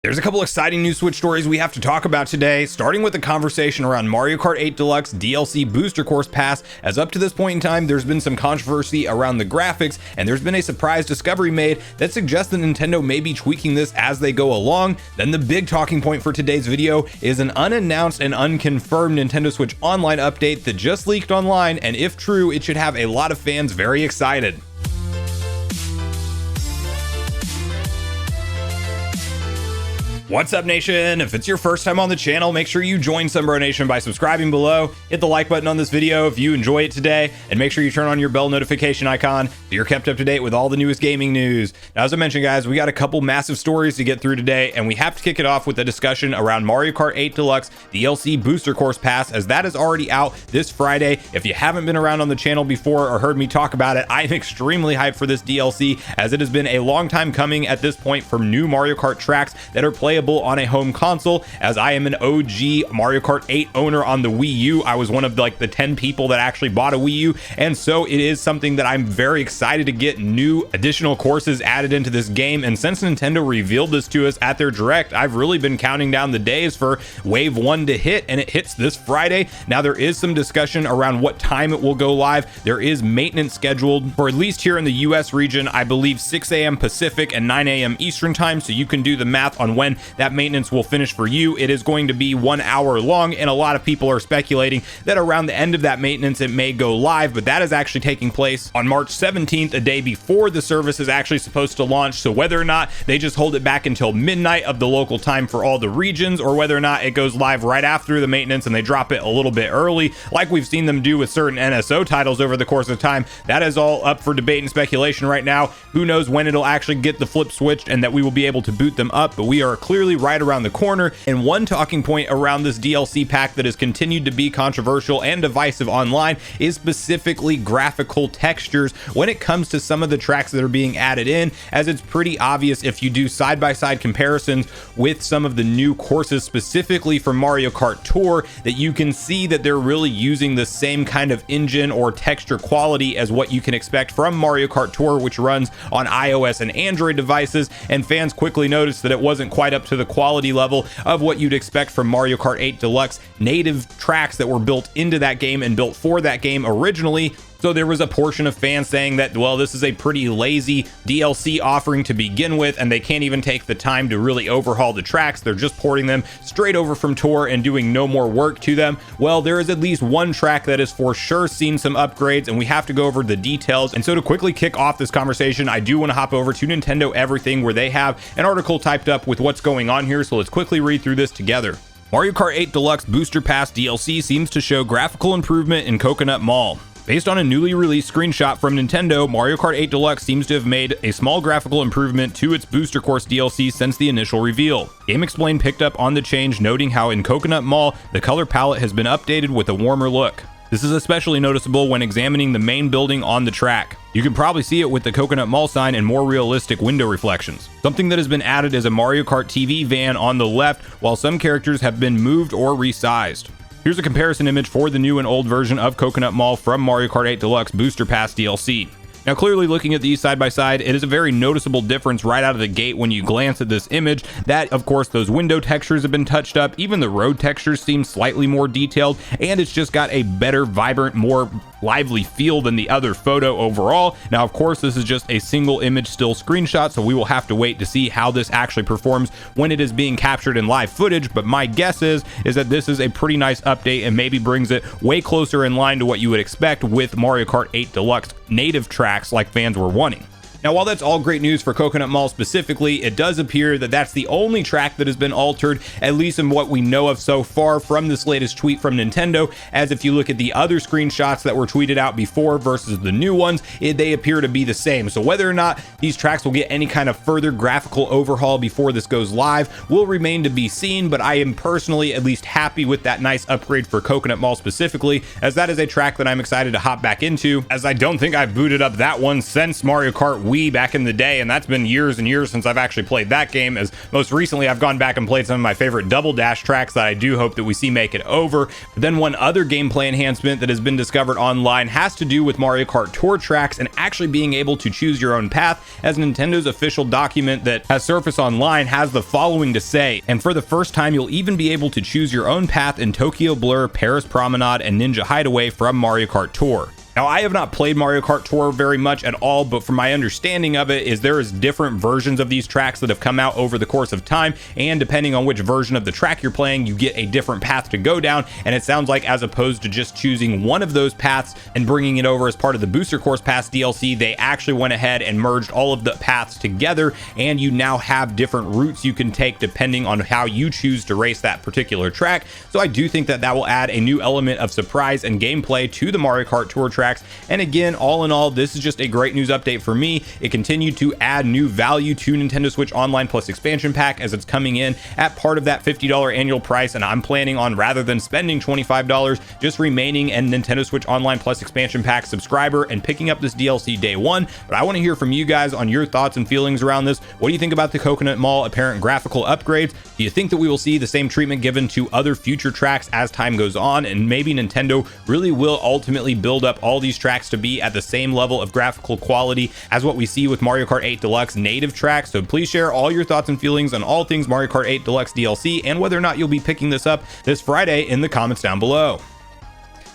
There's a couple exciting new Switch stories we have to talk about today, starting with the conversation around Mario Kart 8 Deluxe DLC Booster Course Pass, as up to this point in time, there's been some controversy around the graphics, and there's been a surprise discovery made that suggests that Nintendo may be tweaking this as they go along. Then the big talking point for today's video is an unannounced and unconfirmed Nintendo Switch Online update that just leaked online, and if true, it should have a lot of fans very excited. What's up, Nation? If it's your first time on the channel, make sure you join Sunbro Nation by subscribing below, hit the like button on this video if you enjoy it today, and make sure you turn on your bell notification icon so you're kept up to date with all the newest gaming news. Now, as I mentioned, guys, we got a couple massive stories to get through today, and we have to kick it off with a discussion around Mario Kart 8 Deluxe DLC Booster Course Pass, as that is already out this Friday. If you haven't been around on the channel before or heard me talk about it, I'm extremely hyped for this DLC, as it has been a long time coming at this point for new Mario Kart tracks that are playable on a home console, as I am an OG Mario Kart 8 owner on the Wii U. I was one of the 10 people that actually bought a Wii U, and so it is something that I'm very excited to get new additional courses added into this game. And since Nintendo revealed this to us at their Direct, I've really been counting down the days for Wave 1 to hit, and it hits this Friday. Now, there is some discussion around what time it will go live. There is maintenance scheduled for, at least here in the US region, I believe 6 a.m. Pacific and 9 a.m. Eastern time, so you can do the math on when that maintenance will finish for you. It is going to be 1 hour long, and a lot of people are speculating that around the end of that maintenance it may go live, but that is actually taking place on March 17th, a day before the service is actually supposed to launch. So whether or not they just hold it back until midnight of the local time for all the regions, or whether or not it goes live right after the maintenance and they drop it a little bit early, like we've seen them do with certain NSO titles over the course of time, that is all up for debate and speculation right now. Who knows when it'll actually get the flip switched and that we will be able to boot them up, but we are clearly right around the corner. And one talking point around this DLC pack that has continued to be controversial and divisive online is specifically graphical textures when it comes to some of the tracks that are being added in, as it's pretty obvious if you do side-by-side comparisons with some of the new courses, specifically from Mario Kart Tour, that you can see that they're really using the same kind of engine or texture quality as what you can expect from Mario Kart Tour, which runs on iOS and Android devices. And fans quickly noticed that it wasn't quite up to the quality level of what you'd expect from Mario Kart 8 Deluxe native tracks that were built into that game and built for that game originally. So there was a portion of fans saying that, well, this is a pretty lazy DLC offering to begin with, and they can't even take the time to really overhaul the tracks. They're just porting them straight over from Tour and doing no more work to them. Well, there is at least one track that is for sure seen some upgrades, and we have to go over the details. And so to quickly kick off this conversation, I do want to hop over to Nintendo Everything, where they have an article typed up with what's going on here. So let's quickly read through this together. Mario Kart 8 Deluxe Booster Pass DLC seems to show graphical improvement in Coconut Mall. Based on a newly released screenshot from Nintendo, Mario Kart 8 Deluxe seems to have made a small graphical improvement to its Booster Course DLC since the initial reveal. GameXplain picked up on the change, noting how in Coconut Mall, the color palette has been updated with a warmer look. This is especially noticeable when examining the main building on the track. You can probably see it with the Coconut Mall sign and more realistic window reflections. Something that has been added is a Mario Kart TV van on the left, while some characters have been moved or resized. Here's a comparison image for the new and old version of Coconut Mall from Mario Kart 8 Deluxe Booster Pass DLC. Now, clearly looking at these side by side, it is a very noticeable difference right out of the gate when you glance at this image. That, of course, those window textures have been touched up. Even the road textures seem slightly more detailed, and it's just got a better, vibrant, more lively feel than the other photo overall. Now, of course, this is just a single image still screenshot, so we will have to wait to see how this actually performs when it is being captured in live footage. But my guess is that this is a pretty nice update and maybe brings it way closer in line to what you would expect with Mario Kart 8 Deluxe native tracks like fans were wanting. Now, while that's all great news for Coconut Mall specifically, it does appear that that's the only track that has been altered, at least in what we know of so far from this latest tweet from Nintendo, as if you look at the other screenshots that were tweeted out before versus the new ones, they appear to be the same. So whether or not these tracks will get any kind of further graphical overhaul before this goes live will remain to be seen, but I am personally at least happy with that nice upgrade for Coconut Mall specifically, as that is a track that I'm excited to hop back into, as I don't think I've booted up that one since Mario Kart Wii back in the day, and that's been years and years since I've actually played that game, as most recently I've gone back and played some of my favorite Double Dash tracks that I do hope that we see make it over. But then one other gameplay enhancement that has been discovered online has to do with Mario Kart Tour tracks and actually being able to choose your own path, as Nintendo's official document that has surfaced online has the following to say: and for the first time you'll even be able to choose your own path in Tokyo Blur, Paris Promenade, and Ninja Hideaway from Mario Kart Tour. Now, I have not played Mario Kart Tour very much at all, but from my understanding of it is there is different versions of these tracks that have come out over the course of time, and depending on which version of the track you're playing, you get a different path to go down. And it sounds like, as opposed to just choosing one of those paths and bringing it over as part of the Booster Course Pass DLC, they actually went ahead and merged all of the paths together, and you now have different routes you can take depending on how you choose to race that particular track. So I do think that that will add a new element of surprise and gameplay to the Mario Kart Tour tracks. And again, all in all, this is just a great news update for me. It continued to add new value to Nintendo Switch Online Plus expansion pack, as it's coming in at part of that $50 annual price, and I'm planning on, rather than spending $25, just remaining a Nintendo Switch Online Plus expansion pack subscriber and picking up this DLC day one. But I want to hear from you guys on your thoughts and feelings around this. What do you think about the Coconut Mall apparent graphical upgrades? Do you think that we will see the same treatment given to other future tracks as time goes on, and maybe Nintendo really will ultimately build up all these tracks to be at the same level of graphical quality as what we see with Mario Kart 8 Deluxe native tracks? So please share all your thoughts and feelings on all things Mario Kart 8 Deluxe DLC, and whether or not you'll be picking this up this Friday in the comments down below.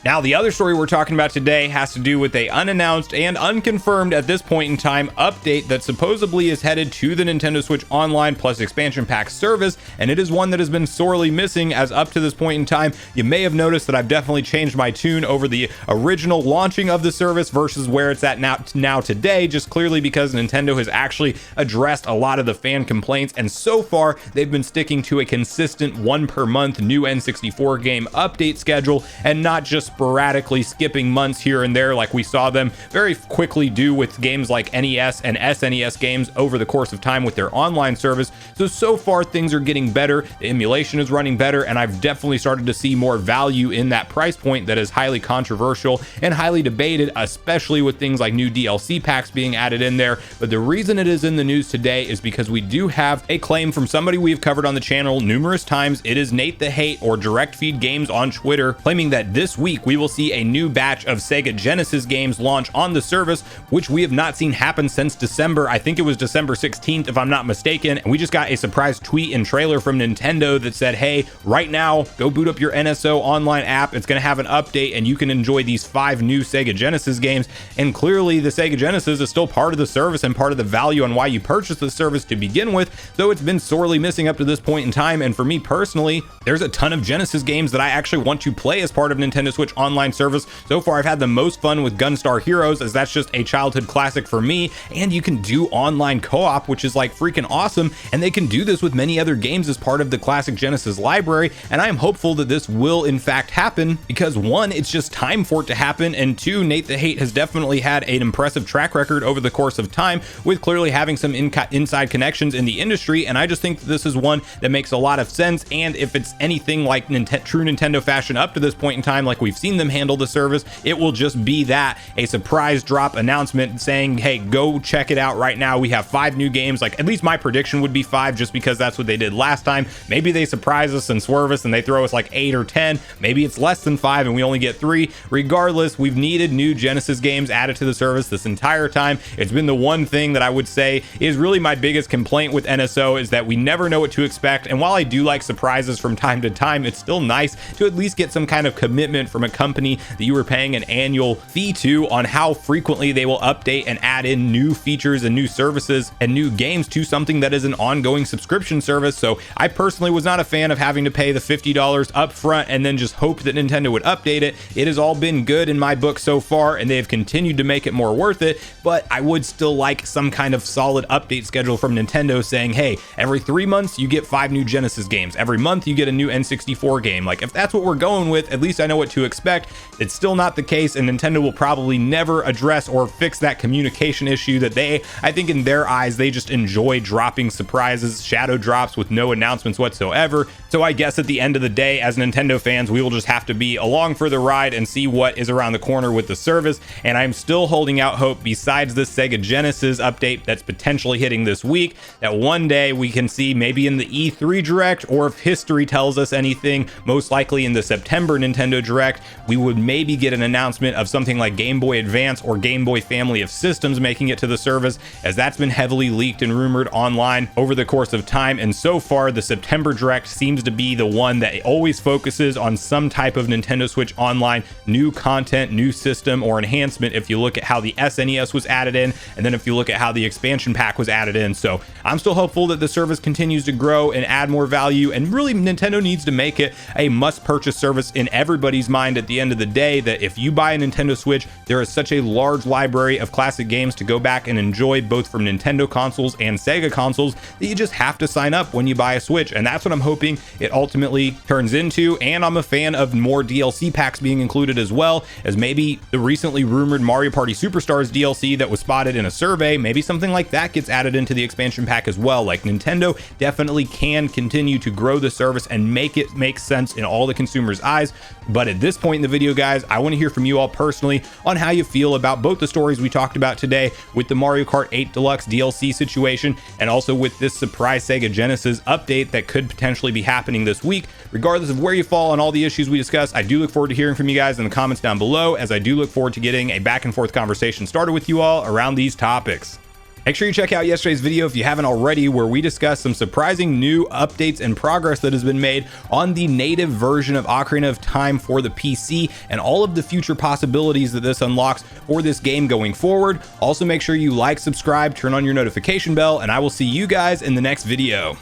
Now, the other story we're talking about today has to do with a unannounced and unconfirmed at this point in time update that supposedly is headed to the Nintendo Switch Online Plus expansion pack service, and it is one that has been sorely missing, as up to this point in time you may have noticed that I've definitely changed my tune over the original launching of the service versus where it's at now today, just clearly because Nintendo has actually addressed a lot of the fan complaints, and so far they've been sticking to a consistent one per month new N64 game update schedule, and not just sporadically skipping months here and there like we saw them very quickly do with games like NES and SNES games over the course of time with their online service. So far things are getting better, the emulation is running better, and I've definitely started to see more value in that price point that is highly controversial and highly debated, especially with things like new DLC packs being added in there. But the reason it is in the news today is because we do have a claim from somebody we've covered on the channel numerous times. It is Nate the Hate, or Direct Feed Games on Twitter, claiming that this week we will see a new batch of Sega Genesis games launch on the service, which we have not seen happen since December. I think it was December 16th, if I'm not mistaken. And we just got a surprise tweet and trailer from Nintendo that said, hey, right now, go boot up your NSO online app. It's going to have an update and you can enjoy these 5 new Sega Genesis games. And clearly the Sega Genesis is still part of the service and part of the value on why you purchased the service to begin with. So it's been sorely missing up to this point in time. And for me personally, there's a ton of Genesis games that I actually want to play as part of Nintendo Switch Online service. So far I've had the most fun with Gunstar Heroes, as that's just a childhood classic for me, and you can do online co-op, which is like freaking awesome, and they can do this with many other games as part of the classic Genesis library. And I am hopeful that this will in fact happen, because one, it's just time for it to happen, and two, Nate the Hate has definitely had an impressive track record over the course of time with clearly having some inside connections in the industry, and I just think that this is one that makes a lot of sense. And if it's anything like true Nintendo fashion up to this point in time, like we've seen them handle the service, it will just be that, a surprise drop announcement saying, hey, go check it out right now. We have 5 new games. Like, at least my prediction would be 5, just because that's what they did last time. Maybe they surprise us and swerve us and they throw us like 8 or 10. Maybe it's less than 5 and we only get 3. Regardless, we've needed new Genesis games added to the service this entire time. It's been the one thing that I would say is really my biggest complaint with NSO, is that we never know what to expect. And while I do like surprises from time to time, it's still nice to at least get some kind of commitment from a company that you were paying an annual fee to on how frequently they will update and add in new features and new services and new games to something that is an ongoing subscription service. So I personally was not a fan of having to pay the $50 up front and then just hope that Nintendo would update it. It has all been good in my book so far, and they have continued to make it more worth it, but I would still like some kind of solid update schedule from Nintendo saying, hey, every 3 months you get 5 new Genesis games, every month you get a new N64 game. Like, if that's what we're going with, at least I know what to expect. expect. It's still not the case, and Nintendo will probably never address or fix that communication issue that I think in their eyes, they just enjoy dropping surprises, shadow drops with no announcements whatsoever. So I guess at the end of the day, as Nintendo fans, we will just have to be along for the ride and see what is around the corner with the service. And I'm still holding out hope, besides this Sega Genesis update that's potentially hitting this week, that one day we can see, maybe in the E3 Direct, or if history tells us anything, most likely in the September Nintendo Direct, we would maybe get an announcement of something like Game Boy Advance or Game Boy family of systems making it to the service, as that's been heavily leaked and rumored online over the course of time. And so far, the September Direct seems to be the one that always focuses on some type of Nintendo Switch Online new content, new system, or enhancement, if you look at how the SNES was added in, and then if you look at how the expansion pack was added in. So I'm still hopeful that the service continues to grow and add more value, and really Nintendo needs to make it a must-purchase service in everybody's mind at the end of the day, that if you buy a Nintendo Switch, there is such a large library of classic games to go back and enjoy, both from Nintendo consoles and Sega consoles, that you just have to sign up when you buy a Switch. And that's what I'm hoping it ultimately turns into. And I'm a fan of more DLC packs being included, as well as maybe the recently rumored Mario Party Superstars DLC that was spotted in a survey. Maybe something like that gets added into the expansion pack as well. Like, Nintendo definitely can continue to grow the service and make it make sense in all the consumers' eyes. But at this point in the video, guys, I want to hear from you all personally on how you feel about both the stories we talked about today, with the Mario Kart 8 Deluxe DLC situation, and also with this surprise Sega Genesis update that could potentially be happening this week. Regardless of where you fall on all the issues we discussed, I do look forward to hearing from you guys in the comments down below, as I do look forward to getting a back and forth conversation started with you all around these topics. Make sure you check out yesterday's video if you haven't already, where we discuss some surprising new updates and progress that has been made on the native version of Ocarina of Time for the PC, and all of the future possibilities that this unlocks for this game going forward. Also, make sure you like, subscribe, turn on your notification bell, and I will see you guys in the next video.